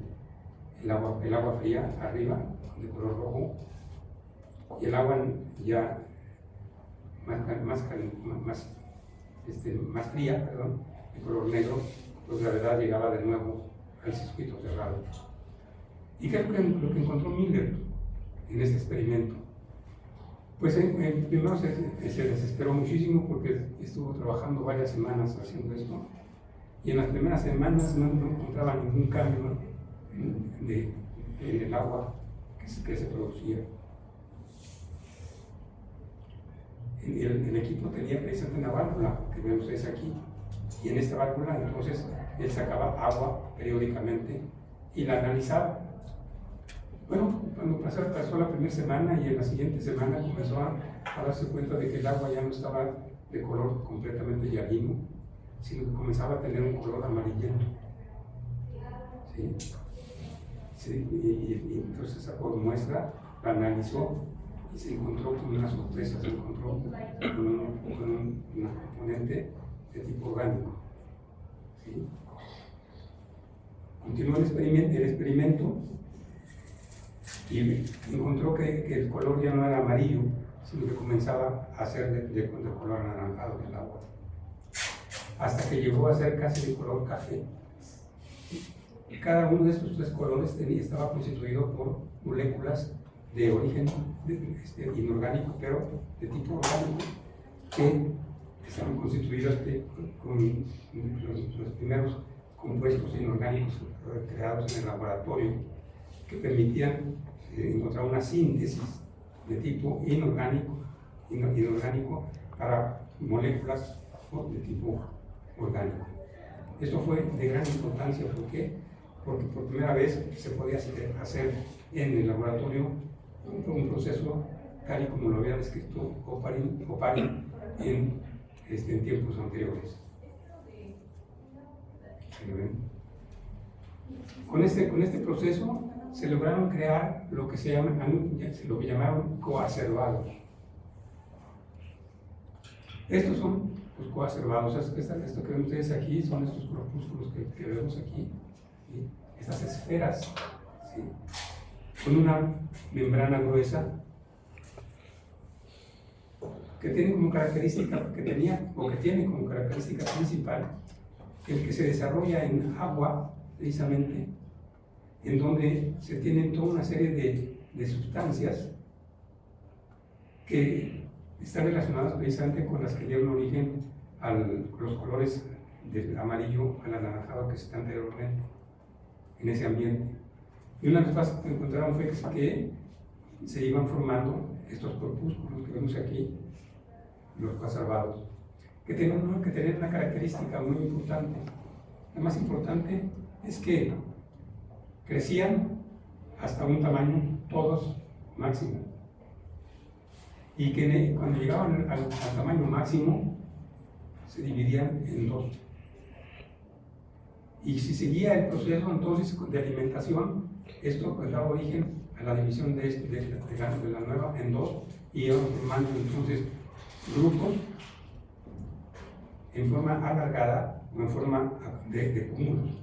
El agua fría arriba, de color rojo, y el agua ya más fría, de color negro, por gravedad llegaba de nuevo al circuito cerrado. ¿Y qué es lo que encontró Miller en este experimento? Pues primero se desesperó muchísimo porque estuvo trabajando varias semanas haciendo esto, y en las primeras semanas no encontraba ningún cambio en el agua que se producía. El equipo tenía precisamente una válvula que vemos es aquí, y en esta válvula entonces él sacaba agua periódicamente y la analizaba. Bueno, cuando pasó la primera semana y en la siguiente semana comenzó a darse cuenta de que el agua ya no estaba de color completamente yarino, sino que comenzaba a tener un color amarillento. ¿Sí? Sí, y entonces sacó muestra, la analizó y se encontró con una sorpresa, se encontró con un componente de tipo orgánico. ¿Sí? continuó el experimento y encontró que el color ya no era amarillo, sino que comenzaba a ser de color anaranjado en el agua, hasta que llegó a ser casi de color café. Y cada uno de estos tres colores estaba constituido por moléculas de origen inorgánico, pero de tipo orgánico, que estaban constituidas con los primeros compuestos inorgánicos creados en el laboratorio, que permitían encontrar una síntesis de tipo inorgánico para moléculas de tipo orgánico. Esto fue de gran importancia. ¿Por qué? Porque por primera vez se podía hacer en el laboratorio un proceso tal y como lo había descrito Oparin en tiempos anteriores. Con este proceso se lograron crear lo que llamaron coacervados. Estos son los coacervados. Esto que ven ustedes aquí son estos corpúsculos que vemos aquí, ¿sí? Estas esferas, ¿sí? Con una membrana gruesa que tiene como característica, que tiene como característica principal el que se desarrolla en agua, precisamente, en donde se tienen toda una serie de sustancias que están relacionadas precisamente con las que dieron origen a los colores del amarillo al anaranjado que se están anteriormente en ese ambiente. Y una de las cosas que encontraron fue que se iban formando estos corpúsculos que vemos aquí, los coacervados, que tenían una característica muy importante. La más importante es que crecían hasta un tamaño todos máximo, y que cuando llegaban al tamaño máximo se dividían en dos. Y si seguía el proceso entonces de alimentación, esto pues daba origen a la división de la nueva en dos, y iban formando entonces grupos en forma alargada o en forma de cúmulos.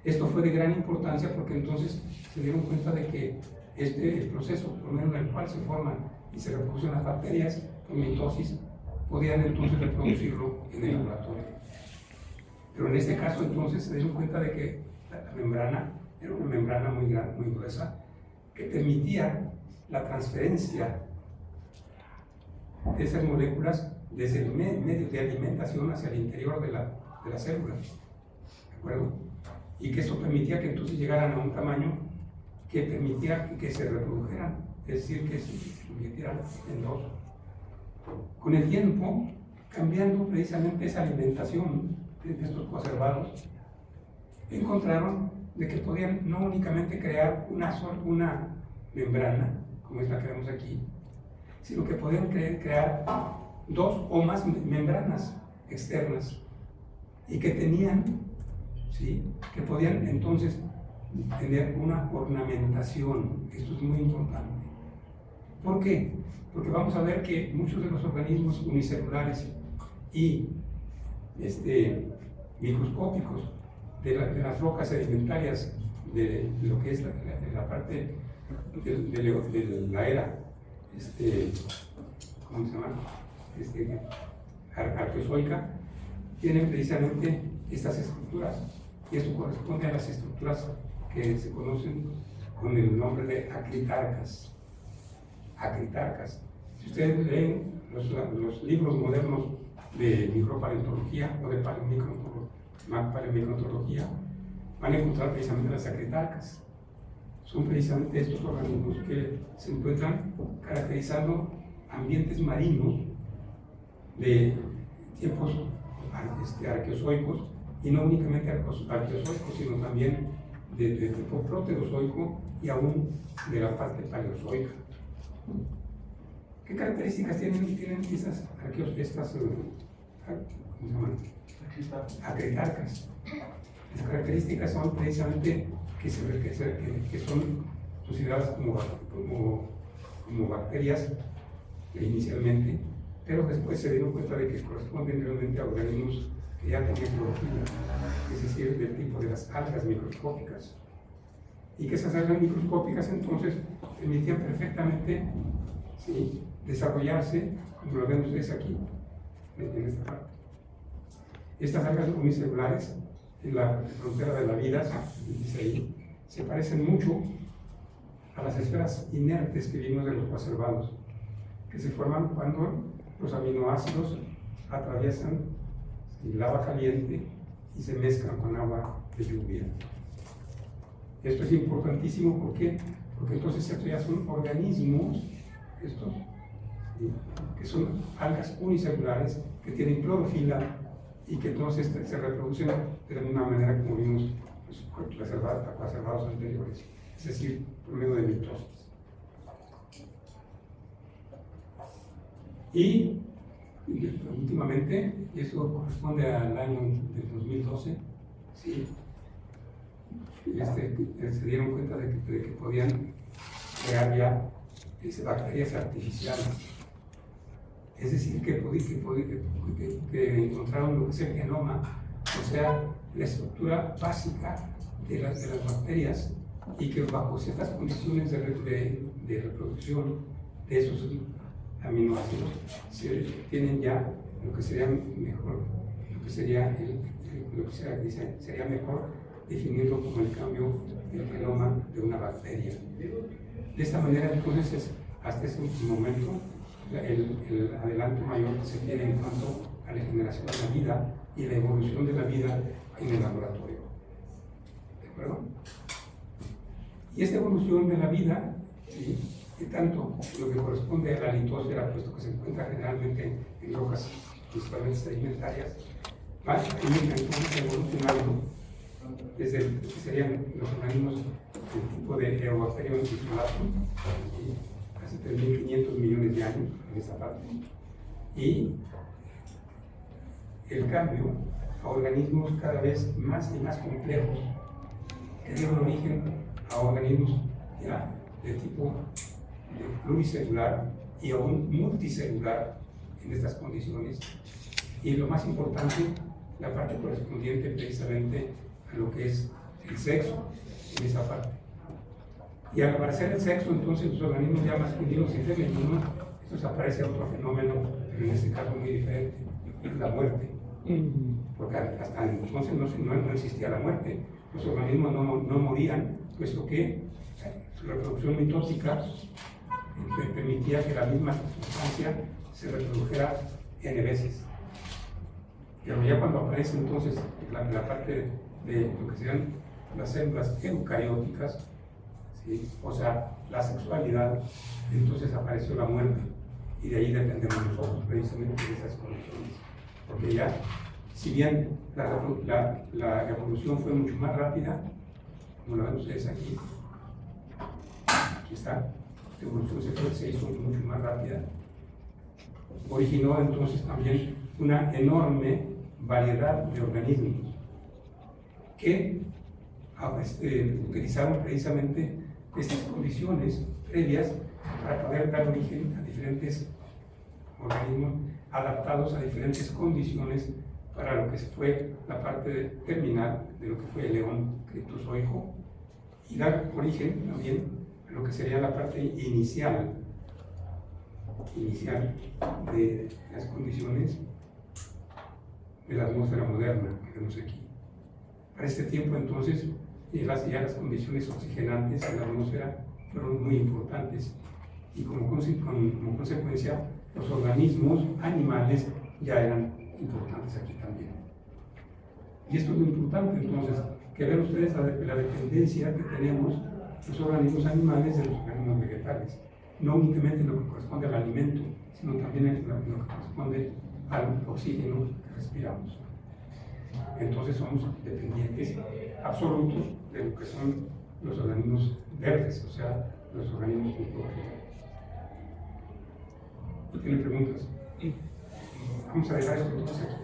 Esto fue de gran importancia porque entonces se dieron cuenta de que el proceso por medio del cual se forman y se reproducen las bacterias por mitosis, podían entonces reproducirlo en el laboratorio. Pero en este caso entonces se dieron cuenta de que la membrana era una membrana muy grande, muy gruesa, que permitía la transferencia de esas moléculas desde el medio de alimentación hacia el interior de la célula, ¿de acuerdo? Y que eso permitía que entonces llegaran a un tamaño que permitía que se reprodujeran, es decir, que se convirtieran en dos. Con el tiempo, cambiando precisamente esa alimentación de estos coacervados, encontraron de que podían no únicamente crear una membrana, como es la que vemos aquí, sino que podían crear dos o más membranas externas, y que tenían, ¿sí?, que podían entonces tener una ornamentación. Esto es muy importante. ¿Por qué? Porque vamos a ver que muchos de los organismos unicelulares y microscópicos de las rocas sedimentarias de lo que es la parte de la era ¿cómo se llama? Arqueozoica, tienen precisamente estas estructuras, y esto corresponde a las estructuras que se conocen con el nombre de acritarcas. Si ustedes leen los libros modernos de micropaleontología o de paleomicrontología, van a encontrar precisamente las acritarcas. Son precisamente estos organismos que se encuentran caracterizando ambientes marinos de tiempos arqueozoicos, y no únicamente arqueozoicos, sino también de tipo proterozoico y aún de la parte paleozoica. ¿Qué características tienen estas ¿cómo se llaman? Acritarcas? Las características son precisamente que son consideradas como bacterias inicialmente, pero después se dieron cuenta de que corresponden realmente a organismos que ya tenían clorofila, es decir, del tipo de las algas microscópicas. Y que esas algas microscópicas entonces permitían perfectamente, ¿sí?, desarrollarse, como lo ven ustedes aquí, en esta parte. Estas algas unicelulares, en la frontera de la vida, dice ahí, se parecen mucho a las esferas inertes que vimos de los coacervados, que se forman cuando los aminoácidos atraviesan lava caliente y se mezclan con agua de lluvia. Esto es importantísimo, ¿por qué? Porque entonces estos ya son organismos, estos, ¿sí?, que son algas unicelulares, que tienen clorofila y que entonces se reproducen de la misma manera como vimos los coacervados anteriores, es decir, por medio de mitosis. Y últimamente, y esto corresponde al año del 2012, ¿sí?, se dieron cuenta de que podían crear ya bacterias artificiales. Es decir, que encontraron lo que es el genoma, o sea, la estructura básica de las bacterias, y que bajo ciertas condiciones de reproducción de esos aminoácidos tienen ya lo que sería mejor, sería mejor definirlo como el cambio del genoma de una bacteria. De esta manera, entonces, hasta ese último momento, el adelanto mayor que se tiene en cuanto a la generación de la vida y la evolución de la vida en el laboratorio. ¿De acuerdo? Y esta evolución de la vida, ¿sí?, que tanto lo que corresponde a la litosfera, puesto que se encuentra generalmente en rocas principalmente sedimentarias, va entonces evolucionando desde lo que serían los organismos del tipo de Eubacterium insulatum, hace 3.500 millones de años en esa parte, y el cambio a organismos cada vez más y más complejos que dieron origen a organismos ya de tipo pluricelular y aún multicelular en estas condiciones, y lo más importante, la parte correspondiente precisamente a lo que es el sexo en esa parte. Y al aparecer el sexo, entonces los organismos ya masculinos y femeninos, entonces aparece otro fenómeno, pero en este caso muy diferente, la muerte. Porque hasta entonces no existía la muerte, los organismos no morían, puesto que su reproducción mitótica permitía que la misma sustancia se reprodujera n veces. Pero ya cuando aparece entonces la parte de lo que serían las células eucarióticas, ¿sí?, o sea, la sexualidad, entonces apareció la muerte, y de ahí dependemos nosotros precisamente de esas condiciones. Porque ya, si bien la evolución fue mucho más rápida, como la ven ustedes aquí está, la evolución se hizo mucho más rápida, originó entonces también una enorme variedad de organismos que utilizaron precisamente estas condiciones previas para poder dar origen a diferentes organismos adaptados a diferentes condiciones para lo que fue la parte terminal de lo que fue el león criptozoico, y dar origen también a lo que sería la parte inicial de las condiciones de la atmósfera moderna que vemos aquí. Para este tiempo, entonces, ya las condiciones oxigenantes en la atmósfera fueron muy importantes, y como consecuencia, los organismos animales ya eran importantes aquí también. Y esto es lo importante, entonces, que ven ustedes la dependencia que tenemos los organismos animales de los organismos vegetales, no únicamente en lo que corresponde al alimento, sino también en lo que corresponde al oxígeno que respiramos. Entonces somos dependientes absolutos de lo que son los organismos verdes, o sea, los organismos con clorofila. ¿Tienen preguntas? Vamos a dejar esto entonces aquí.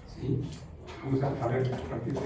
¿Sí? Vamos a ver a partir de